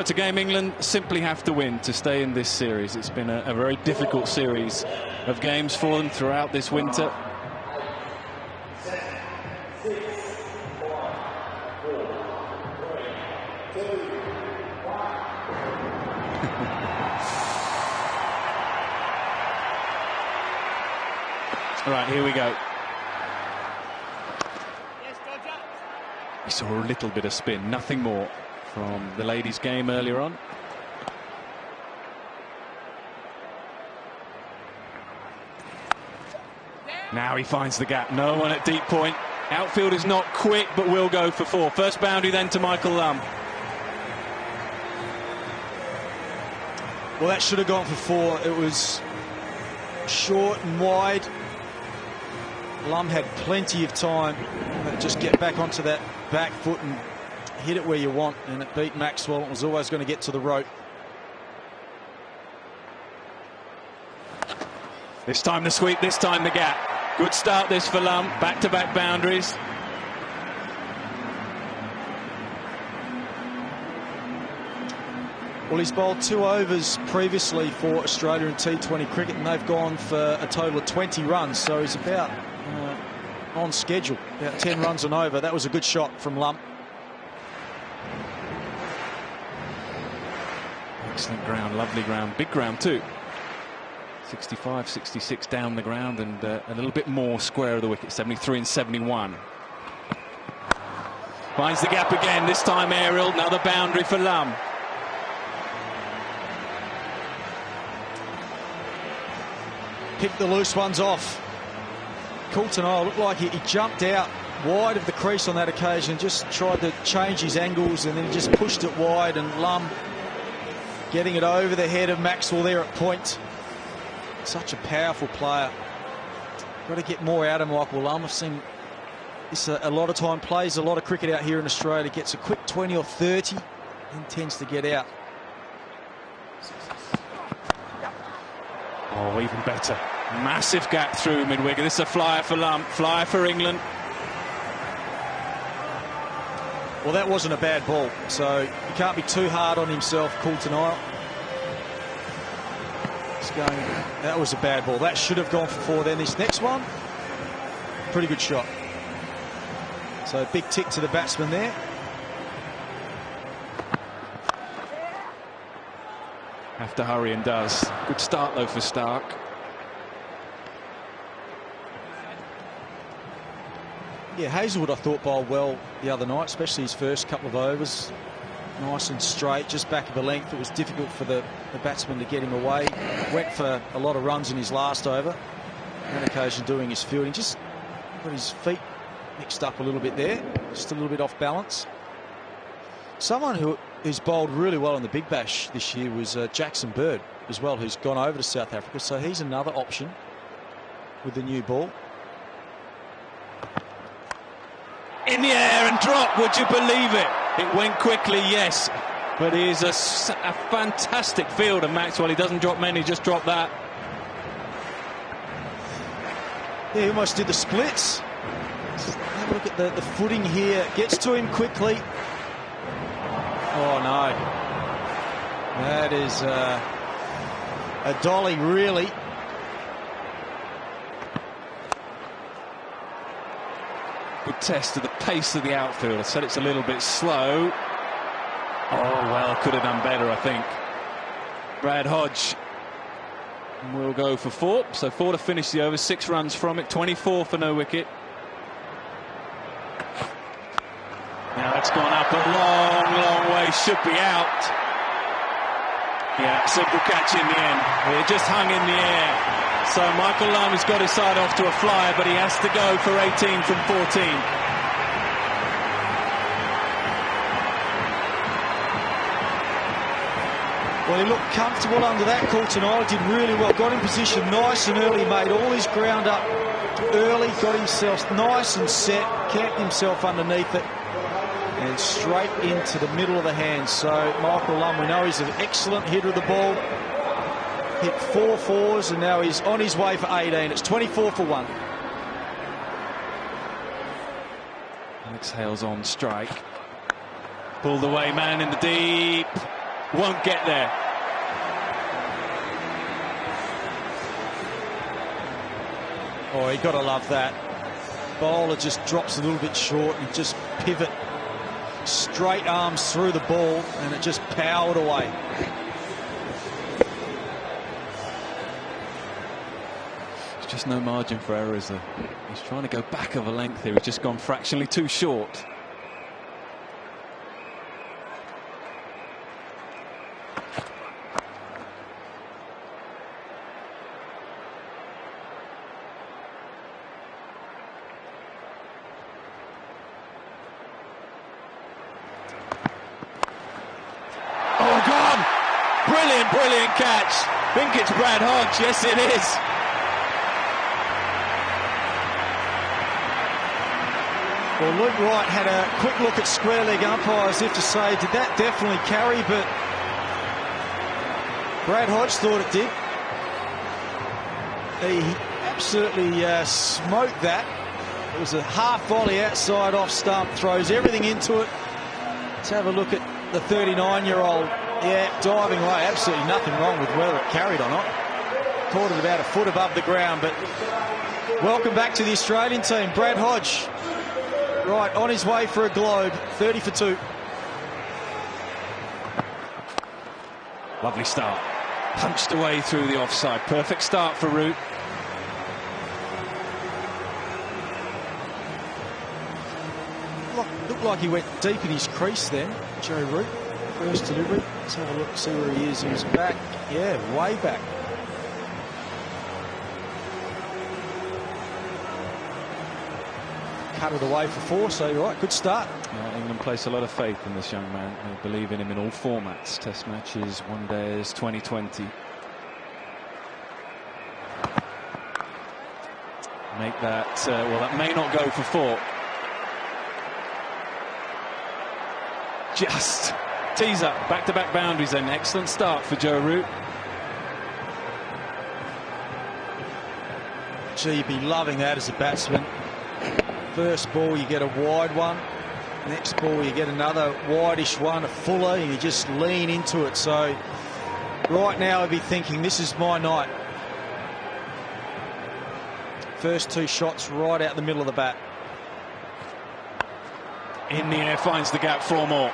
It's a game England simply have to win to stay in this series. It's been a very difficult series of games for them throughout this winter. All right, here we go. We saw a little bit of spin, nothing more from the ladies' game earlier on. Now he finds the gap. No one at deep point. Outfield is not quick, but will go for 4. First boundary then to Michael Lum. Well, that should have gone for 4. It was short and wide. Lum had plenty of time to just get back onto that back foot and hit it where you want, and it beat Maxwell. It was always going to get to the rope. This time the sweep, this time the gap. Good start this for Lum. Back-to-back boundaries. Well, he's bowled 2 overs previously for Australia in T20 cricket, and they've gone for a total of 20 runs. So he's about on schedule, about 10 runs an over. That was a good shot from Lum. Excellent ground, lovely ground, big ground too. 65, 66 down the ground, and a little bit more square of the wicket, 73 and 71. Finds the gap again, this time aerial, another boundary for Lum. Picked the loose ones off. Coulton looked like he jumped out wide of the crease on that occasion, just tried to change his angles, and then he just pushed it wide, and Lum getting it over the head of Maxwell there at point. Such a powerful player. Got to get more out of Michael Lum. I've seen this a lot of time, plays a lot of cricket out here in Australia, gets a quick 20 or 30 and tends to get out. Oh, even better. Massive gap through mid-wicket. This is a flyer for Lum, flyer for England. Well, that wasn't a bad ball, so you can't be too hard on himself, Coulton. That was a bad ball. That should have gone for 4. Then this next one, pretty good shot. So big tick to the batsman there. Have to hurry, and does. Good start though for Stark. Yeah, Hazelwood I thought bowled well the other night, especially his first couple of overs. Nice and straight, just back of a length. It was difficult for the batsman to get him away. Went for a lot of runs in his last over. On occasion doing his fielding. Just got his feet mixed up a little bit there. Just a little bit off balance. Someone who's bowled really well in the Big Bash this year was Jackson Bird as well, who's gone over to South Africa. So he's another option with the new ball. In the air and drop, would you believe it? It went quickly, yes, but he is a fantastic fielder, Maxwell. He doesn't drop many, just drop that. Yeah, he almost did the splits. Just have a look at the footing here. Gets to him quickly. Oh, no. That is a dolly, really. Good test of the pace of the outfield. I said it's a little bit slow. Oh, well, could have done better, I think. Brad Hodge will go for 4. So 4 to finish the over, 6 runs from it, 24 for no wicket. Now that's gone up a long, long way, should be out. Yeah, simple catch in the end. It just hung in the air. So Michael Lum has got his side off to a flyer, but he has to go for 18 from 14. Well, he looked comfortable under that. Coulton did really well. Got in position nice and early, made all his ground up early, got himself nice and set, camped himself underneath it, and straight into the middle of the hands. So Michael Lum, we know he's an excellent hitter of the ball. Hit 4 fours, and now he's on his way for 18. It's 24 for 1. Alex Hale's on strike. Pulled away, man in the deep. won't get there. Oh, you got to love that. Bowler just drops a little bit short and just pivot. Straight arms through the ball and it just powered away. There's just no margin for error, is there? He's trying to go back of a length here. He's just gone fractionally too short. Brilliant catch. I think it's Brad Hodge. Yes, it is. Well, Luke Wright had a quick look at square leg umpire as if to say, did that definitely carry? But Brad Hodge thought it did. He absolutely smoked that. It was a half volley outside off stump, throws everything into it. Let's have a look at the 39-year-old. Yeah, diving away. Absolutely nothing wrong with whether it carried or not. Caught it about a foot above the ground, but welcome back to the Australian team. Brad Hodge, right, on his way for a globe, 30 for 2. Lovely start. Punched away through the offside. Perfect start for Root. Looked like he went deep in his crease then, Joe Root. First delivery. Let's have a look, see where he is. He was back. Yeah, way back. Cut it away for 4, so you're right, good start. Yeah, England place a lot of faith in this young man. They believe in him in all formats. Test matches, one days, 2020. Make that, well, that may not go for 4. Just tees up, back-to-back boundaries then. Excellent start for Joe Root. Gee, you'd be loving that as a batsman. First ball, you get a wide one. Next ball, you get another wideish one, a fuller, and you just lean into it. So right now, I'd be thinking, this is my night. First 2 shots right out the middle of the bat. In the air, finds the gap, 4 more.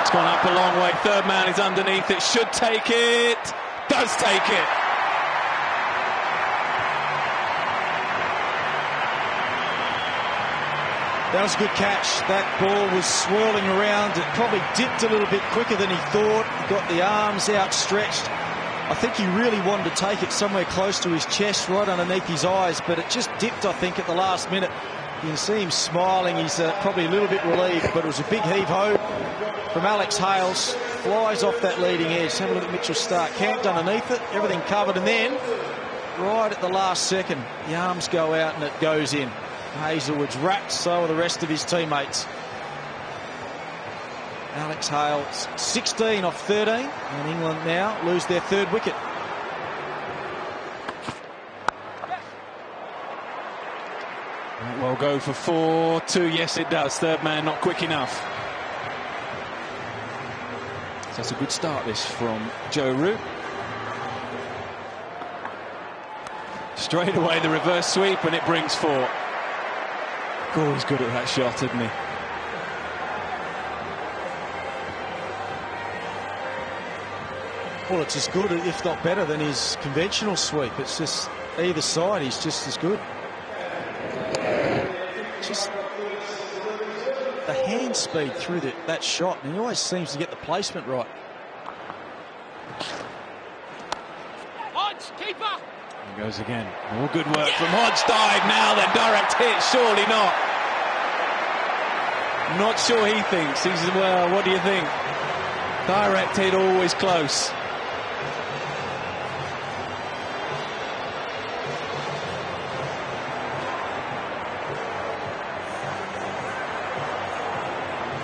It's gone up a long way. Third man is underneath it. Should take it. Does take it. That was a good catch. That ball was swirling around. It probably dipped a little bit quicker than he thought. He got the arms outstretched. I think he really wanted to take it somewhere close to his chest, right underneath his eyes, but it just dipped, I think, at the last minute. You can see him smiling. He's probably a little bit relieved, but it was a big heave-ho from Alex Hales. Flies off that leading edge. Have a look at Mitchell Stark. Camped underneath it, everything covered, and then right at the last second, the arms go out and it goes in. Hazelwood's wrapped, so are the rest of his teammates. Alex Hales, 16 off 13, and England now lose their 3rd wicket. Well, go for 4-2. Yes, it does. Third man not quick enough. So that's a good start, this, from Joe Root. Straight away, the reverse sweep, and it brings 4. Oh, he's good at that shot, isn't he? Well, it's as good, if not better, than his conventional sweep. It's just either side, he's just as good. Just the hand speed through that shot, and he always seems to get the placement right. Hodge, keeper! He goes again. All good work from Hodge. Dive now, then direct hit. Surely not. Not sure he thinks. He says, well, what do you think? Direct hit, always close.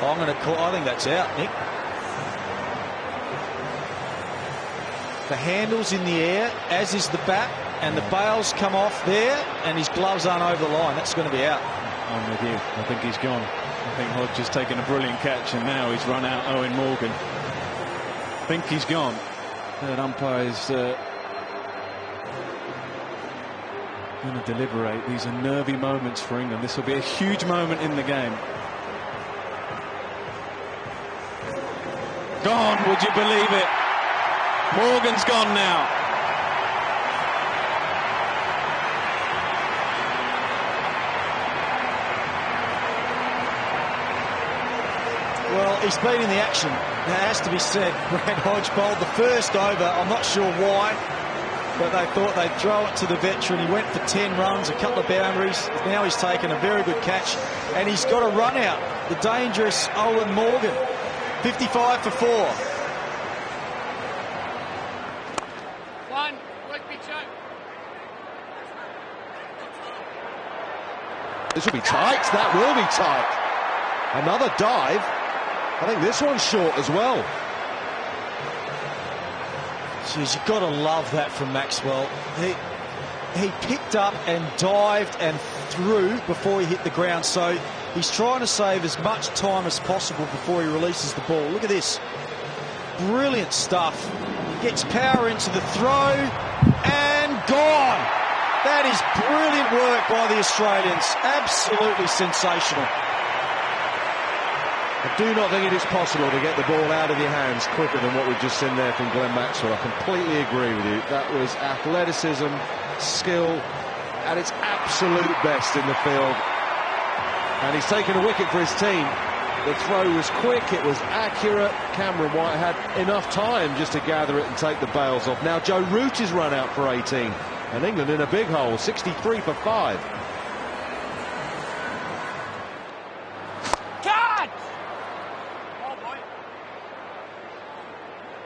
I'm going to call. I think that's out, Nick. The handle's in the air, as is the bat, and the bails come off there, and his gloves aren't over the line. That's going to be out. I'm with you. I think he's gone. I think Hodge has taken a brilliant catch, and now he's run out Owen Morgan. I think he's gone. Third umpire's going to deliberate. These are nervy moments for England. This will be a huge moment in the game. Gone, would you believe it? Morgan's gone now. Well, he's been in the action. That has to be said. Brad Hodge bowled the first over. I'm not sure why, but they thought they'd throw it to the veteran. He went for 10 runs, a couple of boundaries. Now he's taken a very good catch, and he's got a run out. The dangerous Owen Morgan. 55 for 4. This will be tight. That will be tight. Another dive. I think this one's short as well. Jeez, you've got to love that from Maxwell. He picked up and dived and threw before he hit the ground, so he's trying to save as much time as possible before he releases the ball. Look at this. Brilliant stuff. Gets power into the throw and gone. That is brilliant work by the Australians. Absolutely sensational. I do not think it is possible to get the ball out of your hands quicker than what we've just seen there from Glenn Maxwell. I completely agree with you. That was athleticism, skill at its absolute best in the field. And he's taken a wicket for his team. The throw was quick, it was accurate. Cameron White had enough time just to gather it and take the bails off. Now Joe Root is run out for 18. And England in a big hole, 63 for 5. God!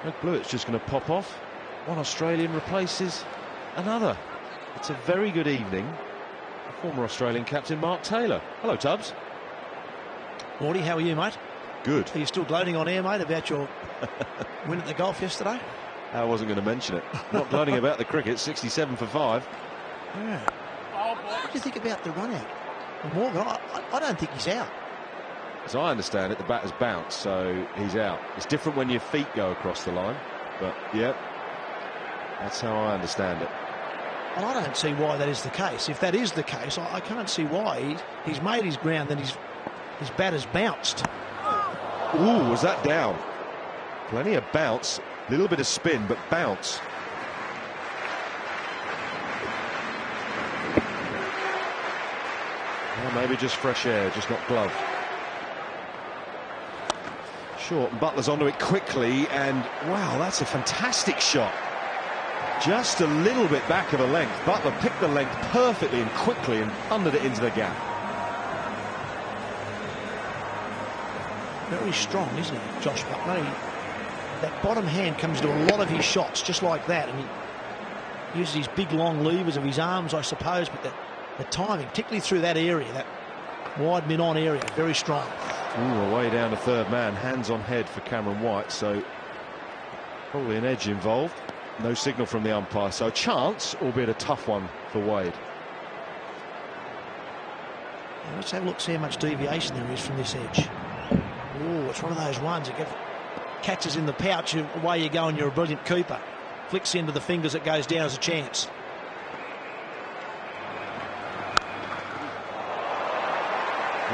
Red Bluett's just going to pop off. One Australian replaces another. It's a very good evening. Former Australian captain Mark Taylor. Hello, Tubbs. Morty, how are you, mate? Good. Are you still gloating on air, mate, about your win at the golf yesterday? I wasn't going to mention it. Not gloating about the cricket, 67 for 5. Yeah. What do you think about the run out? Morgan, I don't think he's out. As I understand it, the bat has bounced, so he's out. It's different when your feet go across the line, but yeah, that's how I understand it. Well, I don't see why that is the case. If that is the case, I can't see why. He's made his ground, then his bat has bounced. Ooh, was that down? Plenty of bounce, a little bit of spin, but bounce. Well, maybe just fresh air, just not glove. Short, and Butler's onto it quickly, and wow, that's a fantastic shot. Just a little bit back of a length. Butler picked the length perfectly and quickly and thundered it into the gap. Very strong, isn't he, Josh Butler? That bottom hand comes to a lot of his shots just like that, and he uses his big long levers of his arms, I suppose, but the timing, particularly through that area, that wide mid-on area, very strong. Ooh, away down to third man, hands on head for Cameron White, so probably an edge involved. No signal from the umpire, so a chance, albeit a tough one for Wade. Let's have a look, see how much deviation there is from this edge. Oh, it's one of those ones you get catches in the pouch, away you go, and you're a brilliant keeper. Flicks into the fingers, it goes down as a chance.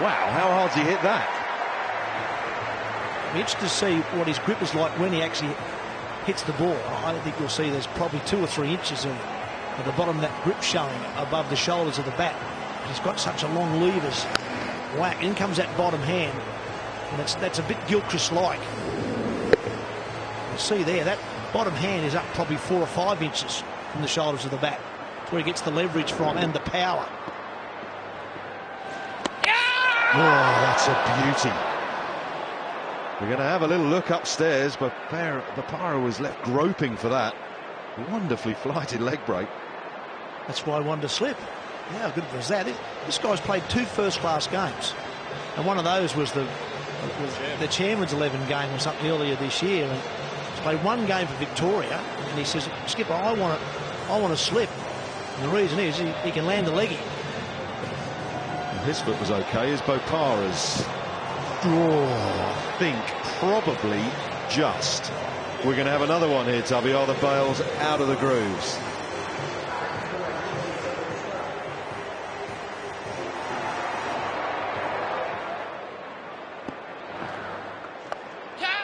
Wow, how hard's he hit that? I'm interested to see what his grip is like when he actually hits the ball. I don't think you'll see there's probably 2 or 3 inches at the bottom of that grip showing above the shoulders of the bat. He's got such a long levers whack. In comes that bottom hand, and that's a bit Gilchrist-like. You see there, that bottom hand is up probably 4 or 5 inches from the shoulders of the bat. That's where he gets the leverage from and the power. Oh, that's a beauty. We're going to have a little look upstairs, but Bapara was left groping for that. Wonderfully flighted leg break. That's why I wanted to slip. Yeah, how good was that? This guy's played 2 first-class games, and one of those was the Chairman's 11 game or something earlier this year. And he's played 1 game for Victoria, and he says, "Skipper, I want to slip." And the reason is he can land the leggy. His foot was okay. Is Bopara's? I think probably just. We're going to have another one here, Tubby. Are the bails out of the grooves?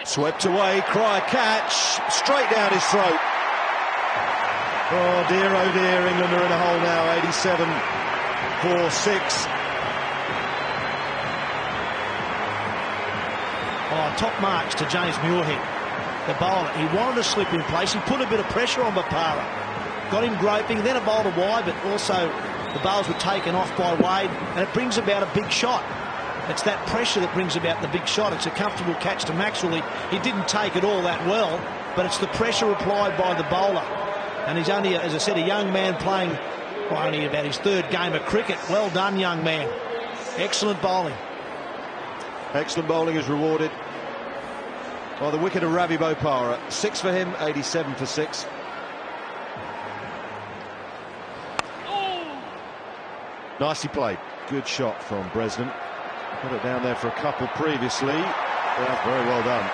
Swept away, cry catch, straight down his throat. Oh dear, England are in a hole now, 87 for 6. Oh, top marks to James Muirhead, the bowler. He wanted to slip in place. He put a bit of pressure on Bopara. Got him groping, then a bowl to wide, but also the bowls were taken off by Wade, and it brings about a big shot. It's that pressure that brings about the big shot. It's a comfortable catch to Maxwell. He didn't take it all that well, but it's the pressure applied by the bowler. And he's only, as I said, a young man playing only about his 3rd game of cricket. Well done, young man. Excellent bowling. Excellent bowling is rewarded by the wicket of Ravi Bopara. 6 for him, 87 for 6. Nicely played. Good shot from Bresnan. Put it down there for a couple previously. Yeah, very well done.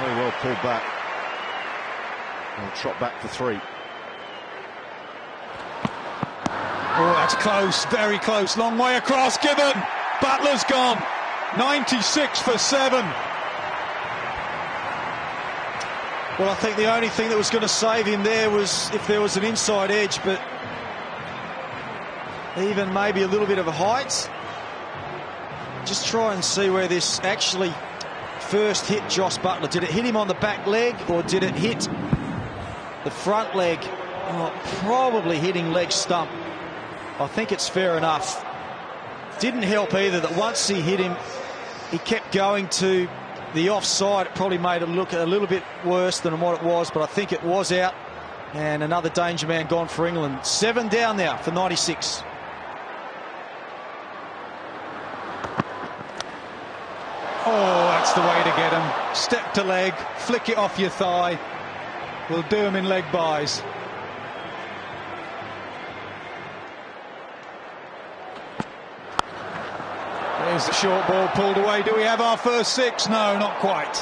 Very well pulled back. And trot back for 3. Oh, that's close, very close. Long way across, given. Butler's gone. 96 for 7. Well, I think the only thing that was going to save him there was if there was an inside edge, but even maybe a little bit of a height. Just try and see where this actually first hit Joss Buttler. Did it hit him on the back leg or did it hit the front leg? Oh, probably hitting leg stump. I think it's fair enough. Didn't help either that once he hit him, he kept going to the offside. It probably made it look a little bit worse than what it was, but I think it was out. And another danger man gone for England. 7 down now for 96. Oh, that's the way to get him. Step to leg, flick it off your thigh. We'll do him in leg byes. There's the short ball pulled away. Do we have our first 6? No, not quite.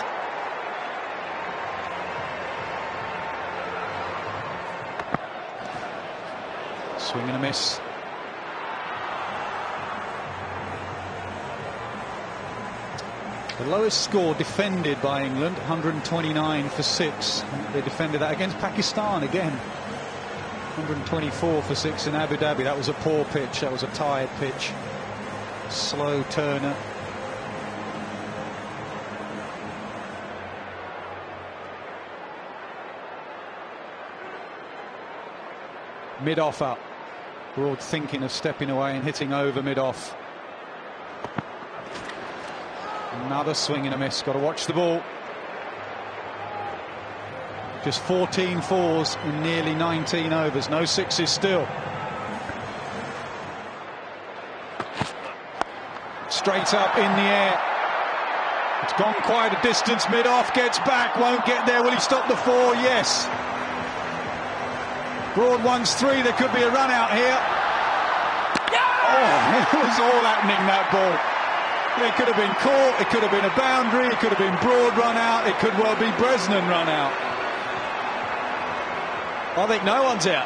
Swing and a miss. The lowest score defended by England, 129 for 6. They defended that against Pakistan again. 124 for 6 in Abu Dhabi. That was a poor pitch. That was a tired pitch. Slow turner. Mid-off up. Broad thinking of stepping away and hitting over mid-off. Another swing and a miss. Got to watch the ball. Just 14 fours in nearly 19 overs. No 6s still. Straight up in the air. It's gone quite a distance. Mid-off, gets back, won't get there. Will he stop the 4? Yes. Broad wants 3. There could be a run out here. Oh, it was all happening, that ball. It could have been caught, it could have been a boundary, it could have been Broad run out, it could well be Bresnan run out. I think no one's out.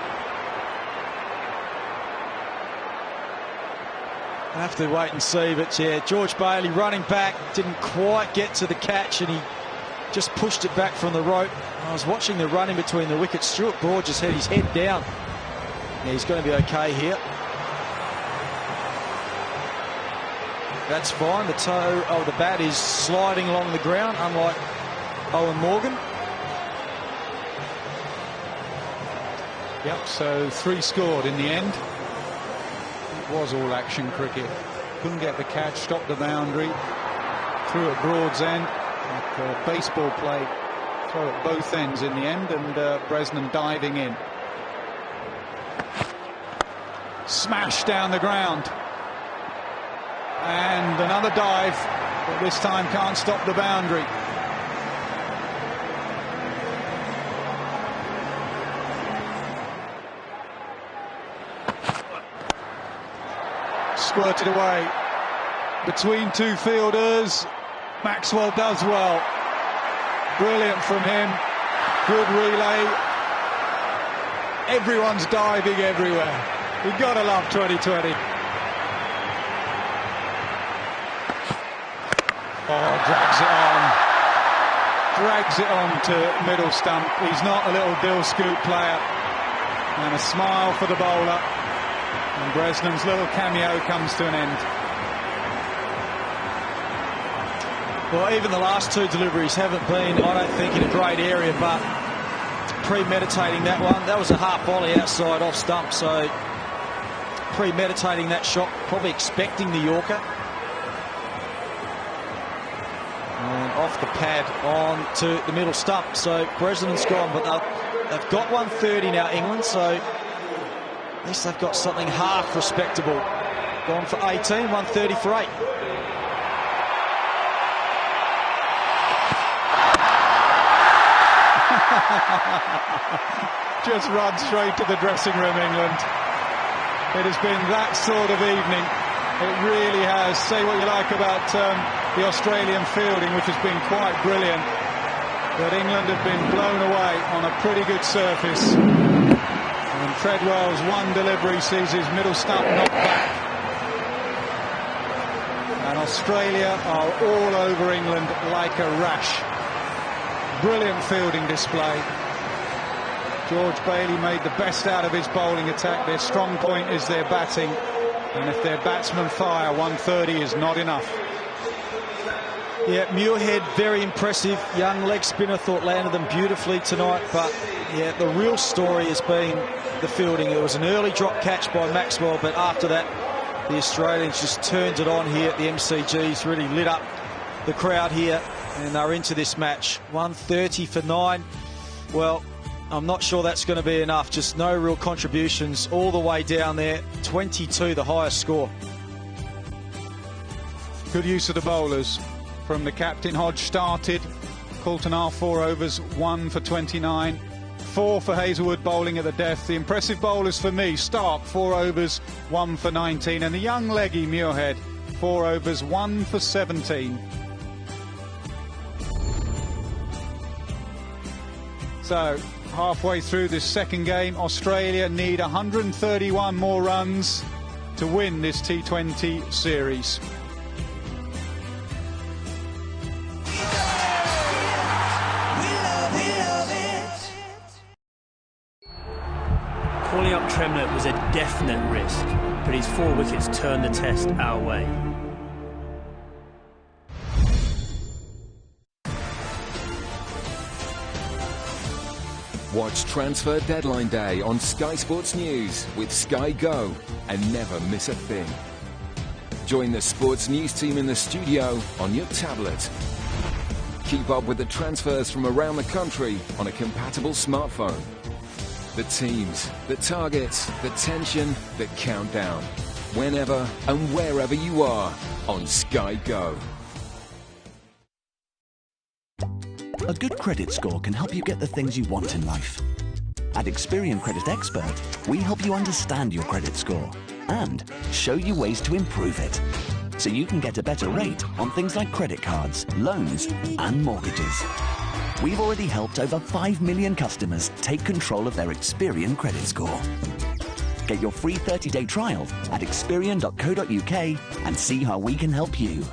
I have to wait and see, but yeah, George Bailey running back, didn't quite get to the catch and he just pushed it back from the rope. I was watching the run in between the wickets. Stuart Broad just had his head down. Yeah, he's going to be okay here. That's fine. The toe of the bat is sliding along the ground, unlike Owen Morgan. Yep, so 3 scored in the end. It was all action cricket. Couldn't get the catch, stopped the boundary, threw at Broad's end. Like baseball play, throw at both ends in the end, and Bresnan diving in. Smash down the ground. And another dive, but this time can't stop the boundary. Squirted away between two fielders. Maxwell does well. Brilliant from him. Good relay. Everyone's diving everywhere. You've got to love 2020. Oh, drags it on to middle stump. He's not a little dill scoop player. And a smile for the bowler. And Bresnan's little cameo comes to an end. Well, even the last two deliveries haven't been, I don't think, in a great area, but premeditating that one. That was a half volley outside off stump, so premeditating that shot, probably expecting the Yorker. And off the pad on to the middle stump, so Bresnan's gone, but they've got 130 now, England, so at least they've got something half respectable. Gone for 18, 130 for 8. Just run straight to the dressing room, England. It has been that sort of evening. It really has. Say what you like about the Australian fielding, which has been quite brilliant. But England have been blown away on a pretty good surface. And Treadwell's one delivery sees his middle stump knocked back. And Australia are all over England like a rash. Brilliant fielding display. George Bailey made the best out of his bowling attack. Their strong point is their batting. And if their batsmen fire, 130 is not enough. Yeah, Muirhead, very impressive. Young leg spinner, thought landed them beautifully tonight. But, yeah, the real story has been the fielding. It was an early drop catch by Maxwell, but after that, the Australians just turned it on here at the MCGs, really lit up the crowd here, and they're into this match. 130 for 9. Well, I'm not sure that's going to be enough. Just no real contributions all the way down there. 22, the highest score. Good use of the bowlers from the captain. Hodge started. Coulton R 4 overs, 1 for 29. 4 for Hazelwood bowling at the death. The impressive bowlers for me: Stark 4 overs, 1 for 19, and the young leggy Muirhead 4 overs, 1 for 17. So halfway through this second game, Australia need 131 more runs to win this T20 series. Calling up Tremlett was a definite risk, but his 4 wickets turned the test our way. Watch Transfer Deadline Day on Sky Sports News with Sky Go and never miss a thing. Join the sports news team in the studio on your tablet. Keep up with the transfers from around the country on a compatible smartphone. The teams, the targets, the tension, the countdown. Whenever and wherever you are on Sky Go. A good credit score can help you get the things you want in life. At Experian Credit Expert, we help you understand your credit score and show you ways to improve it, so you can get a better rate on things like credit cards, loans, and mortgages. We've already helped over 5 million customers take control of their Experian credit score. Get your free 30-day trial at experian.co.uk and see how we can help you.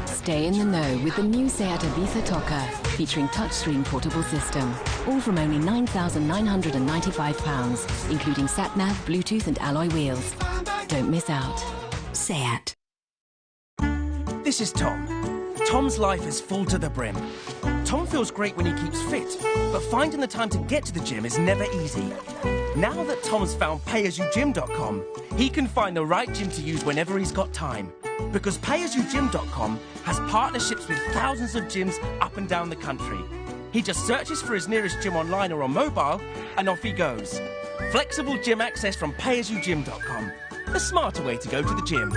Stay in the know with the new Seat Ibiza Toca, featuring touchscreen portable system. All from only £9,995, including sat-nav, Bluetooth and alloy wheels. Don't miss out. Seat. This is Tom. Tom's life is full to the brim. Tom feels great when he keeps fit, but finding the time to get to the gym is never easy. Now that Tom's found payasyougym.com, he can find the right gym to use whenever he's got time. Because payasyougym.com has partnerships with thousands of gyms up and down the country. He just searches for his nearest gym online or on mobile, and off he goes. Flexible gym access from payasyougym.com. The smarter way to go to the gym.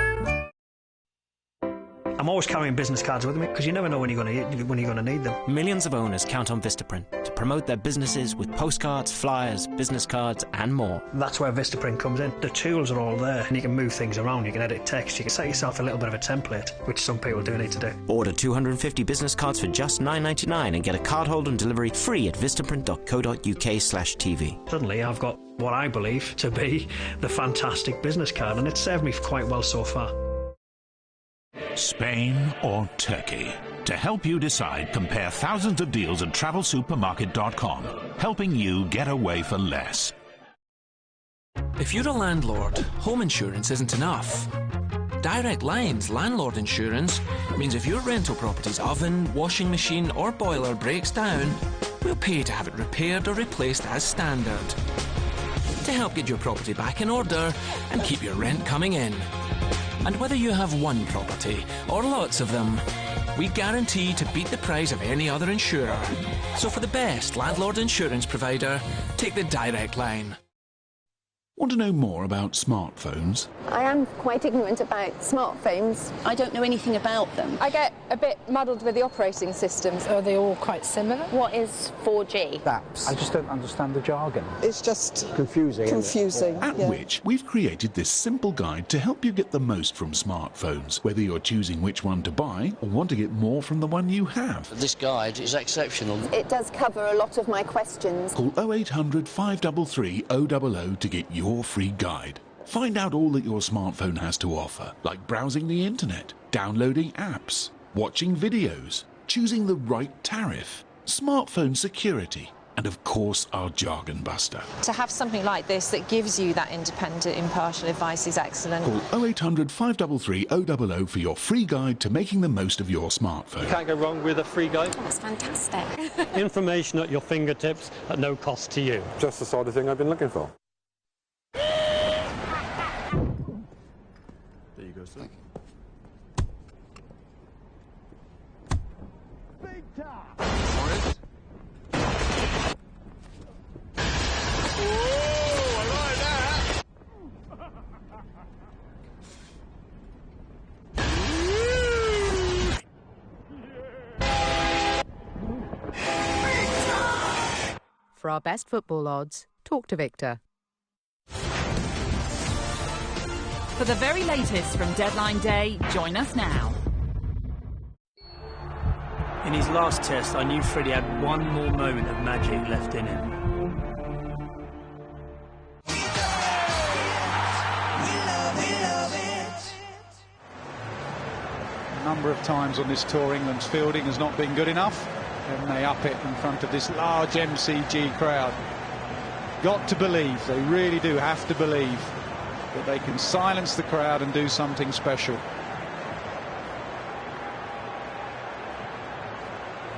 I'm always carrying business cards with me because you never know when you're going to need them. Millions of owners count on Vistaprint to promote their businesses with postcards, flyers, business cards and more. That's where Vistaprint comes in. The tools are all there and you can move things around. You can edit text. You can set yourself a little bit of a template, which some people do need to do. Order 250 business cards for just $9.99 and get a cardholder and delivery free at vistaprint.co.uk/TV. Suddenly I've got what I believe to be the fantastic business card, and it's served me quite well so far. Spain or Turkey? To help you decide, compare thousands of deals at travelsupermarket.com, helping you get away for less. If you're a landlord, home insurance isn't enough. Direct Line's landlord insurance means if your rental property's oven, washing machine or boiler breaks down, we'll pay to have it repaired or replaced as standard. To help get your property back in order and keep your rent coming in. And whether you have one property or lots of them, we guarantee to beat the price of any other insurer. So for the best landlord insurance provider, take the Direct Line. Want to know more about smartphones? I am quite ignorant about smartphones. I don't know anything about them. I get a bit muddled with the operating systems. Are they all quite similar? What is 4G? Apps. I just don't understand the jargon. It's just confusing. At which we've created this simple guide to help you get the most from smartphones, whether you're choosing which one to buy or want to get more from the one you have. This guide is exceptional. It does cover a lot of my questions. Call 0800 533 000 to get your free guide. Find out all that your smartphone has to offer, like browsing the internet, downloading apps, watching videos, choosing the right tariff, smartphone security, and of course our jargon buster. To have something like this that gives you that independent, impartial advice is excellent. Call 0800 533 000 for your free guide to making the most of your smartphone. You can't go wrong with a free guide. That's fantastic. Information at your fingertips at no cost to you. Just the sort of thing I've been looking for. There you go, sir. Big time. For our best football odds, talk to Victor. For the very latest from deadline day, join us now. In his last test, I knew Freddie had one more moment of magic left in him. A number of times on this tour, England's fielding has not been good enough, and they up it in front of this large MCG crowd. Got to believe, they really do have to believe, that they can silence the crowd and do something special.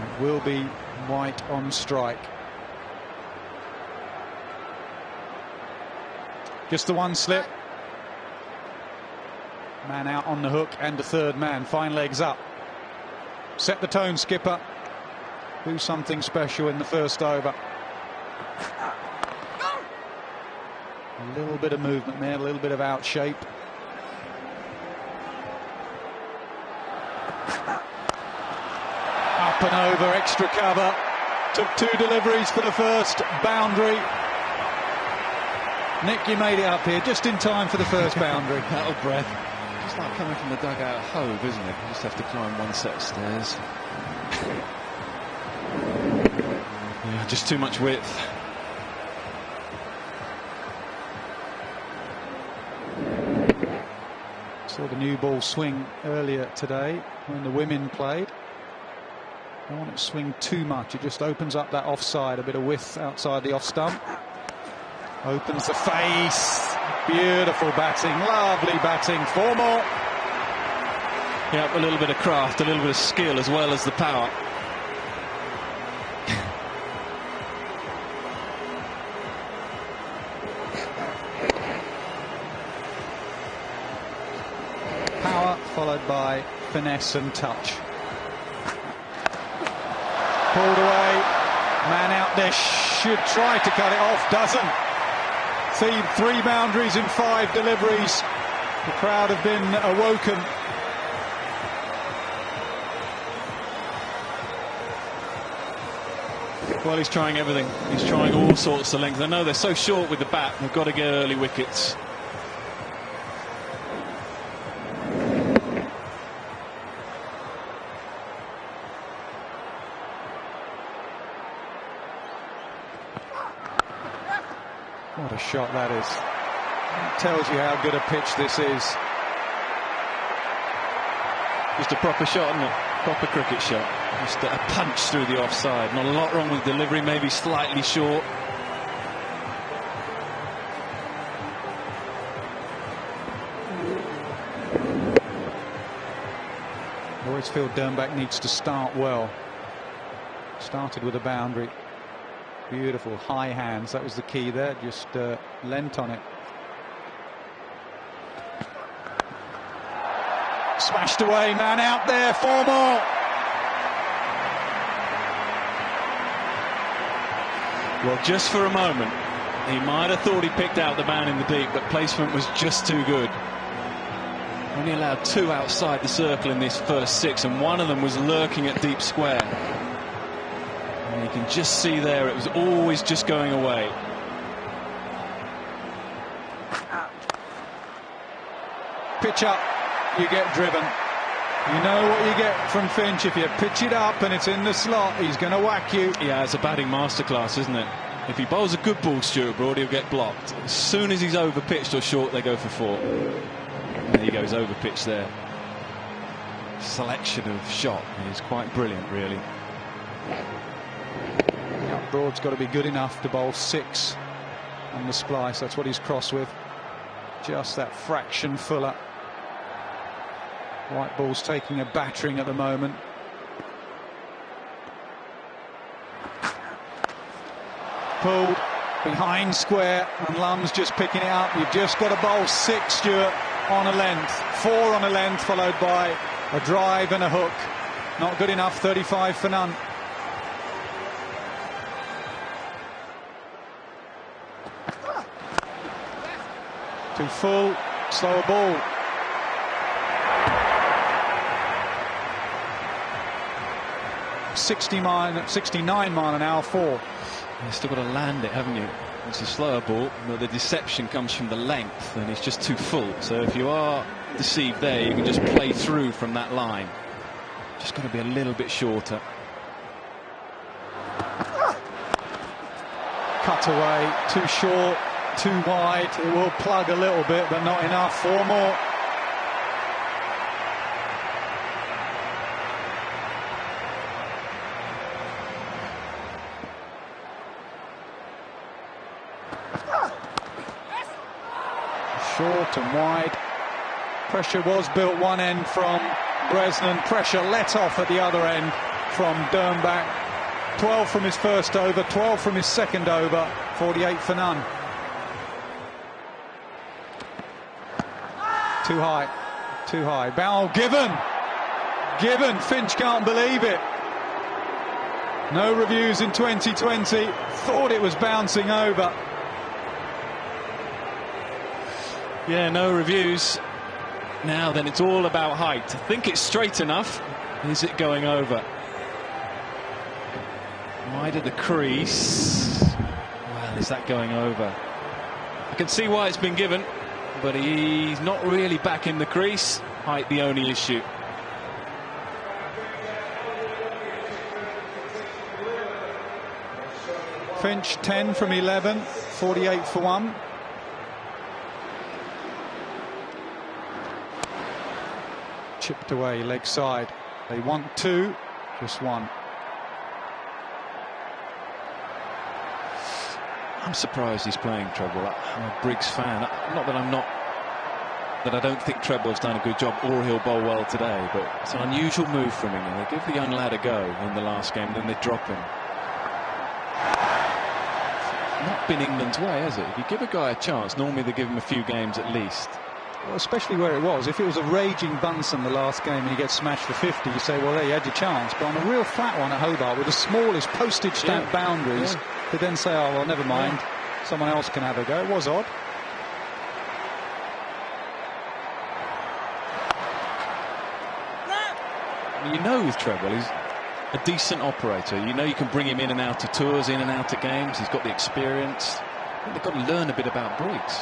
It will be white on strike. Just the one slip. Man out on the hook and the third man. Fine legs up. Set the tone, skipper. Do something special in the first over. A little bit of movement there, a little bit of out shape. Up and over, extra cover. Took two deliveries for the first boundary. Nick, you made it up here just in time for the first boundary. Out of breath. Just like coming from the dugout at Hove, isn't it? You just have to climb one set of stairs. Yeah, just too much width. Saw the new ball swing earlier today when the women played. Don't want it to swing too much. It just opens up that offside, a bit of width outside the off stump. Opens the face. Beautiful batting, lovely batting. Four more. Yeah, a little bit of craft, a little bit of skill as well as the power. Power followed by finesse and touch. Pulled away. Man out there should try to cut it off, doesn't. Three boundaries in 5 deliveries. The crowd have been awoken. Well, he's trying everything. He's trying all sorts of lengths. I know they're so short with the bat. They've got to get early wickets. What a shot that is. It tells you how good a pitch this is. Just a proper shot, isn't it? Proper cricket shot. Just a punch through the offside. Not a lot wrong with delivery, maybe slightly short. Always feel Dernbach needs to start well. Started with a boundary. Beautiful high hands, that was the key there, just lent on it. Smashed away, man out there, 4 more. Well, just for a moment, he might have thought he picked out the man in the deep, but placement was just too good. Only allowed 2 outside the circle in this first 6, and one of them was lurking at deep square. And you can just see there, it was always just going away. Pitch up, you get driven. You know what you get from Finch. If you pitch it up and it's in the slot, he's going to whack you. Yeah, it's a batting masterclass, isn't it? If he bowls a good ball, Stuart Broad, he'll get blocked. As soon as he's over pitched or short, they go for 4. There he goes, over pitch there. Selection of shot is quite brilliant, really. Broad's got to be good enough to bowl 6 on the splice. That's what he's crossed with. Just that fraction fuller. White ball's taking a battering at the moment. Pulled behind square, and Lum's just picking it up. You've just got to bowl 6, Stuart, on a length. 4 on a length, followed by a drive and a hook. Not good enough, 35 for none. Too full, slower ball. 69 mile an hour 4. You've still got to land it, haven't you? It's a slower ball, but the deception comes from the length, and it's just too full. So if you are deceived there, you can just play through from that line. Just got to be a little bit shorter. Cut away, too short, too wide. It will plug a little bit, but not enough. 4 more. Short and wide. Pressure was built one end from Bresnan. Pressure let off at the other end from Dernbach. 12 from his first over, 12 from his second over, 48 for none. Too high, too high. Bow given. Given. Finch can't believe it. No reviews in 2020. Thought it was bouncing over. Yeah, no reviews. Now then, it's all about height. I think it's straight enough. Is it going over? Wide of the crease. Well, is that going over? I can see why it's been given, but he's not really back in the crease. Height the only issue. Finch 10 from 11, 48 for 1. Chipped away, leg side. They want 2, just 1. I'm surprised he's playing Treble. I'm a Briggs fan. Not that I'm not, that I don't think Treble's done a good job or he'll bowl well today, but it's an unusual move from England. They give the young lad a go in the last game, then they drop him. Not been England's way, has it? If you give a guy a chance, normally they give him a few games at least. Well, especially where it was. If it was a raging Bunsen the last game and he gets smashed for 50, you say, well, there you had your chance. But on a real flat one at Hobart with the smallest postage stamp boundaries, to then say, oh, well, never mind, someone else can have a go. It was odd. You know with Treble, a decent operator. You know, you can bring him in and out of tours, in and out of games. He's got the experience. I think they've got to learn a bit about Briggs.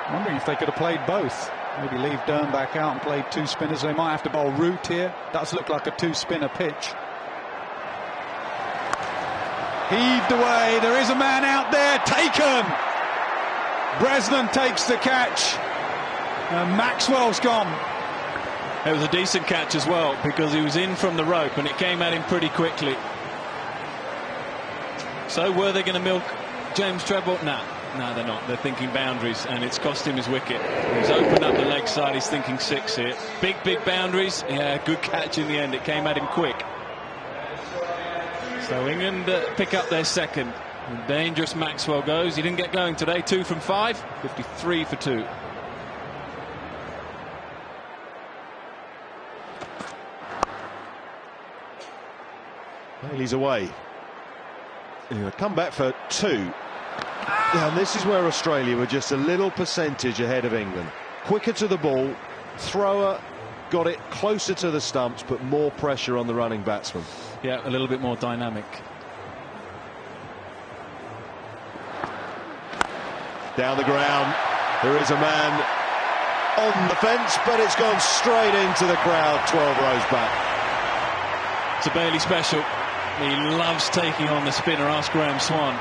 I'm wondering if they could have played both. Maybe leave Dernbach out and played two spinners. They might have to bowl Root here. Does look like a two-spinner pitch. Heaved away. There is a man out there. Taken. Bresnan takes the catch. And Maxwell's gone. It was a decent catch as well, because he was in from the rope and it came at him pretty quickly. So were they going to milk James Treble? No, they're not. They're thinking boundaries, and it's cost him his wicket. He's opened up the leg side. He's thinking 6 here. Big boundaries. Yeah, good catch in the end. It came at him quick. So England pick up their second. And dangerous Maxwell goes. He didn't get going today. 2 from 5. 53 for 2. Bailey's away. He's going to come back for 2. Yeah, and this is where Australia were just a little percentage ahead of England. Quicker to the ball, thrower got it closer to the stumps, but more pressure on the running batsman. Yeah, a little bit more dynamic. Down the ground, there is a man on the fence, but it's gone straight into the crowd 12 rows back. It's a Bailey special. He loves taking on the spinner. Ask Graham Swan.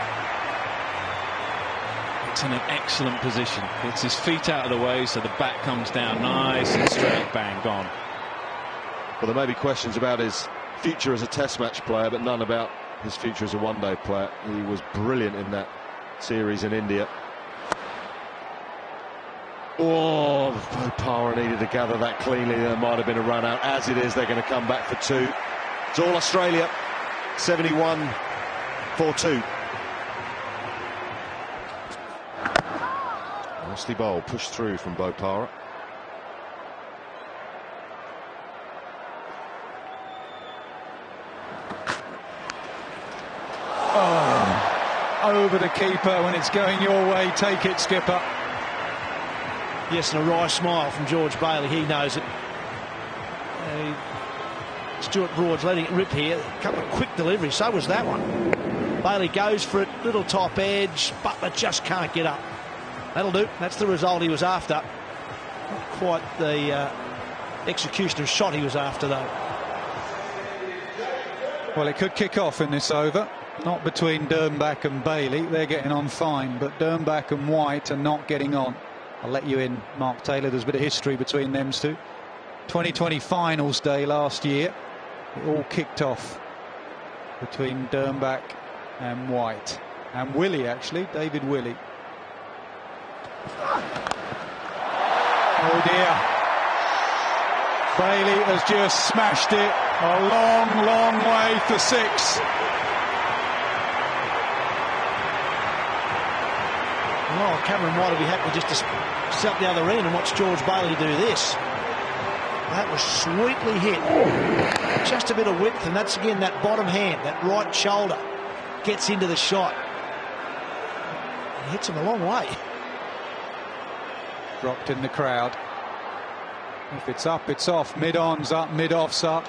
It's in an excellent position. It's his feet out of the way, so the bat comes down nice and straight. Bang, gone. Well, there may be questions about his future as a test match player, but none about his future as a one-day player. He was brilliant in that series in India. Oh, Bopara needed to gather that cleanly. There might have been a run out. As it is, they're going to come back for 2. It's all Australia. 71 for 2. Nasty bowl pushed through from Bopara. Oh, over the keeper when it's going your way. Take it, skipper. Yes, and a wry smile from George Bailey. He knows it. Stuart Broad's letting it rip here. A couple of quick deliveries. So was that one. Bailey goes for it. Little top edge. Butler just can't get up. That'll do. That's the result he was after. Not quite the executioner shot he was after, though. Well, it could kick off in this over. Not between Dernbach and Bailey. They're getting on fine. But Dernbach and White are not getting on. I'll let you in, Mark Taylor. There's a bit of history between them two. 2020 finals day last year. It all kicked off between Dernbach and White. And Willey, actually. David Willey. Oh dear. Bailey has just smashed it a long way for 6. Oh, Cameron White will be happy just to sit up the other end and watch George Bailey do this. That was sweetly hit. Just a bit of width, and that's again that bottom hand, that right shoulder gets into the shot. And hits him a long way. Dropped in the crowd. If it's up, it's off. Mid-on's up, mid-off's up.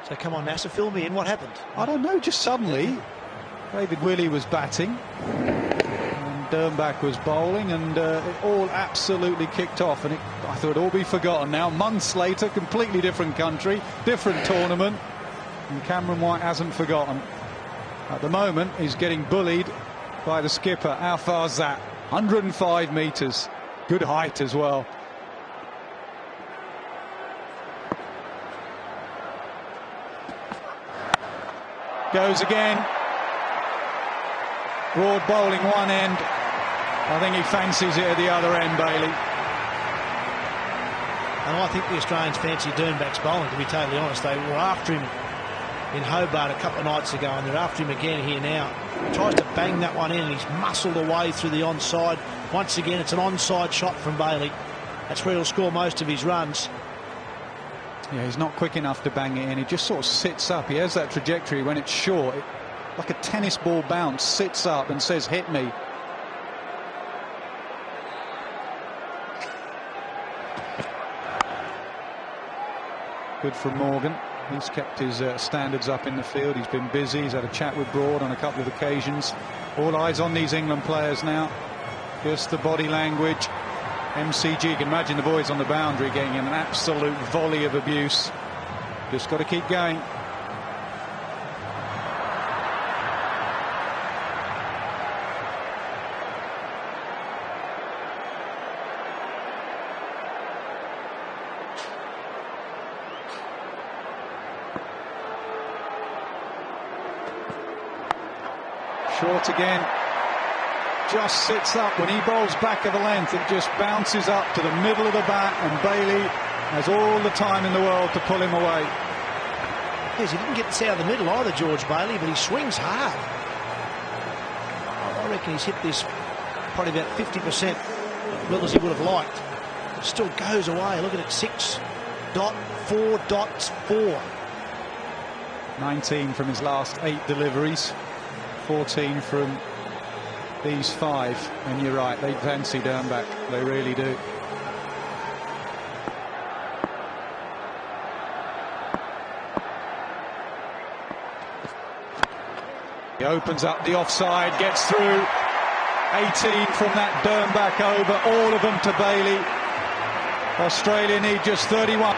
So come on, NASA, fill me in. What happened? I don't know, just suddenly David Willey was batting and Dernbach was bowling, and it all absolutely kicked off, and I thought it'd all be forgotten now. Months later, completely different country, different tournament, and Cameron White hasn't forgotten. At the moment, he's getting bullied by the skipper. How far's that? 105 metres. Good height as well. Goes again. Broad bowling one end. I think he fancies it at the other end, Bailey. And I think the Australians fancy Dernbach's bowling, to be totally honest. They were after him in Hobart a couple of nights ago, and they're after him again here now. Tries to bang that one in, and he's muscled away through the onside. Once again, it's an onside shot from Bailey. That's where he'll score most of his runs. Yeah, he's not quick enough to bang it in. He just sort of sits up. He has that trajectory when it's short. Like a tennis ball bounce, sits up and says, hit me. Good from Morgan. He's kept his standards up in the field. He's been busy. He's had a chat with Broad on a couple of occasions. All eyes on these England players now. Just the body language. MCG, you can imagine the boys on the boundary getting an absolute volley of abuse. Just got to keep going. Short again. Just sits up. When he bowls back of the length, it just bounces up to the middle of the bat, and Bailey has all the time in the world to pull him away. Yes, he didn't get this out of the middle either, George Bailey, but he swings hard. I reckon he's hit this probably about 50% as well as he would have liked. It still goes away. Look at it, 6.4.4. 19 from his last 8 deliveries, 14 from these 5, and you're right, they fancy Dernbach, they really do. He opens up the offside, gets through. 18 from that Dernbach over, all of them to Bailey. Australia need just 31.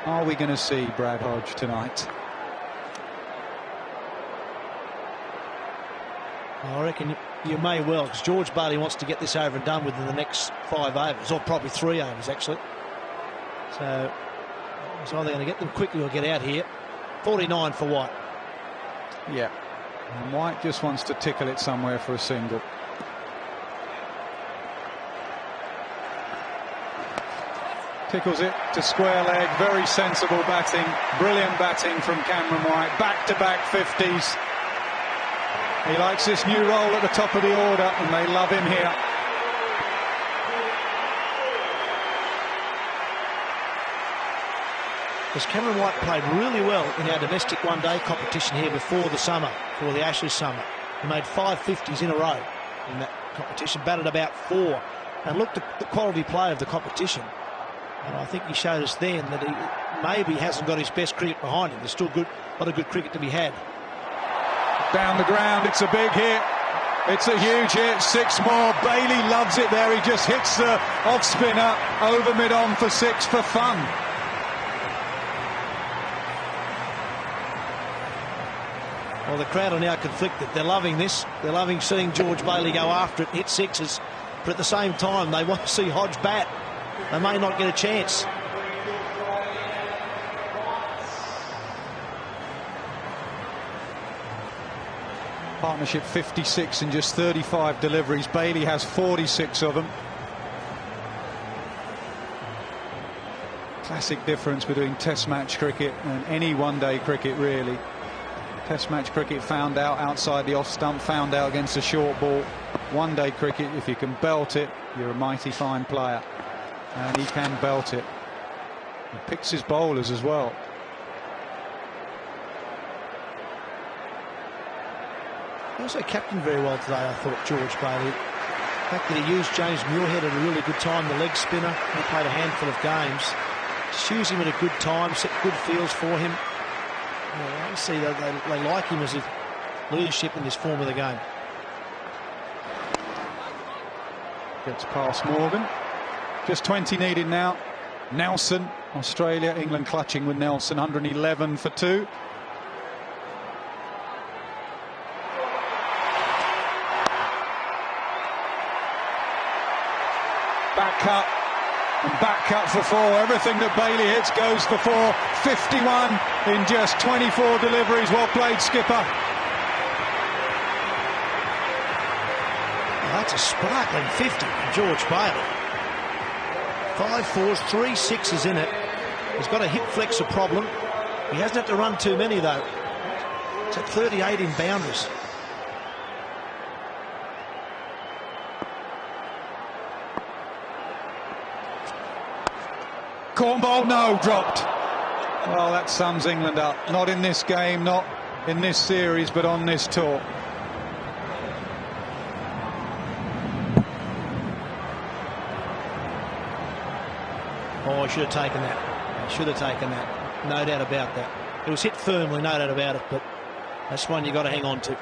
Are we going to see Brad Hodge tonight? I reckon you may well, because George Bailey wants to get this over and done with in the next 5 overs, or probably 3 overs actually. So it's either going to get them quickly or get out here. 49 for White. Yeah, and White just wants to tickle it somewhere for a single. Tickles it to square leg. Very sensible batting. Brilliant batting from Cameron White. Back-to-back 50s. He likes this new role at the top of the order, and they love him here. Because Cameron White played really well in our domestic one-day competition here before the summer, for the Ashes summer. He made 5 50s in a row in that competition, batted about 4, and looked at the quality play of the competition. And I think he showed us then that he maybe hasn't got his best cricket behind him. There's still a lot of good cricket to be had. Down the ground, it's a big hit. It's a huge hit. 6 more. Bailey loves it there. He just hits the off spinner over mid-on for 6 for fun. Well, the crowd are now conflicted. They're loving this. They're loving seeing George Bailey go after it, hit 6s. But at the same time, they want to see Hodge bat. They may not get a chance. Partnership 56 in just 35 deliveries. Bailey has 46 of them. Classic difference between Test match cricket and any one-day cricket, really. Test match cricket found out outside the off stump, found out against a short ball. One-day cricket, if you can belt it, you're a mighty fine player. And he can belt it. He picks his bowlers as well. He also captained very well today, I thought, George Bailey. The fact that he used James Muirhead at a really good time, the leg spinner. He played a handful of games. Just use him at a good time, set good fields for him. I see that they like him as a leadership in this form of the game. Gets past Morgan. Just 20 needed now. Nelson, Australia, England clutching with Nelson, 111 for 2. Back cut and back cut for 4. Everything that Bailey hits goes for 4. 51 in just 24 deliveries. Well played, skipper. Well, that's a sparkling 50 from George Bailey. 5 4s, 3 6s in it. He's got a hip flexor problem. He hasn't had to run too many though. It's at 38 in boundaries. Cornball, no, dropped. Well, that sums England up. Not in this game, not in this series, but on this tour. Oh, I should have taken that. I should have taken that. No doubt about that. It was hit firmly, no doubt about it, but that's one you got to hang on to.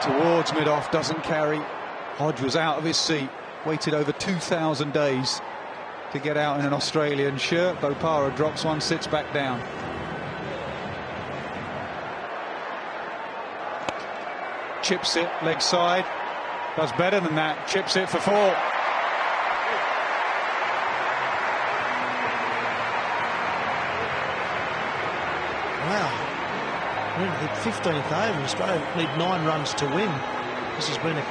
Towards mid-off, doesn't carry. Hodge was out of his seat, waited over 2,000 days to get out in an Australian shirt. Bopara drops one, sits back down. Chips it, leg side. Does better than that. Chips it for 4. Wow. The 15th over, Australia need 9 runs to win. This has been a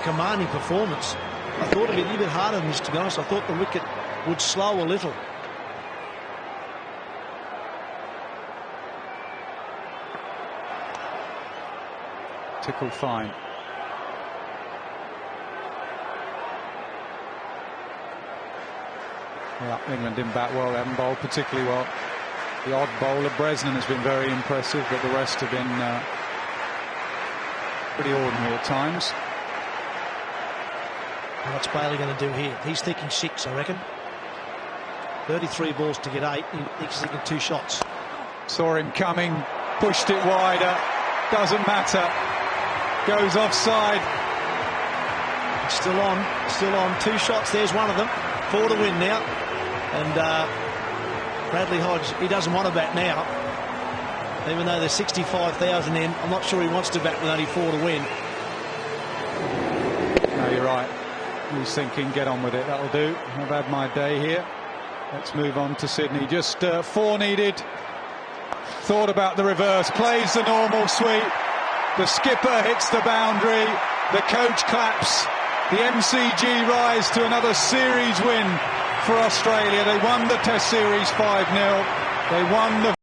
commanding performance. I thought it'd be a little bit harder than this, to be honest. I thought the wicket would slow a little. Tickle fine. Yeah, England didn't bat well, they haven't bowled particularly well. The odd bowler, Bresnan, has been very impressive, but the rest have been pretty ordinary at times. What's Bailey going to do here? He's thinking 6, I reckon. 33 balls to get 8. He's thinking 2 shots. Saw him coming, pushed it wider. Doesn't matter. Goes offside. Still on, still on. 2 shots, there's one of them. 4 to win now. And Bradley Hodge, he doesn't want to bat now. Even though there's 65,000 in, I'm not sure he wants to bat with only 4 to win. No, you're right. He's thinking, get on with it, that'll do. I've had my day here. Let's move on to Sydney. Just 4 needed. Thought about the reverse, plays the normal sweep. The skipper hits the boundary. The coach claps. The MCG rise to another series win for Australia. They won the Test Series 5-0. They won the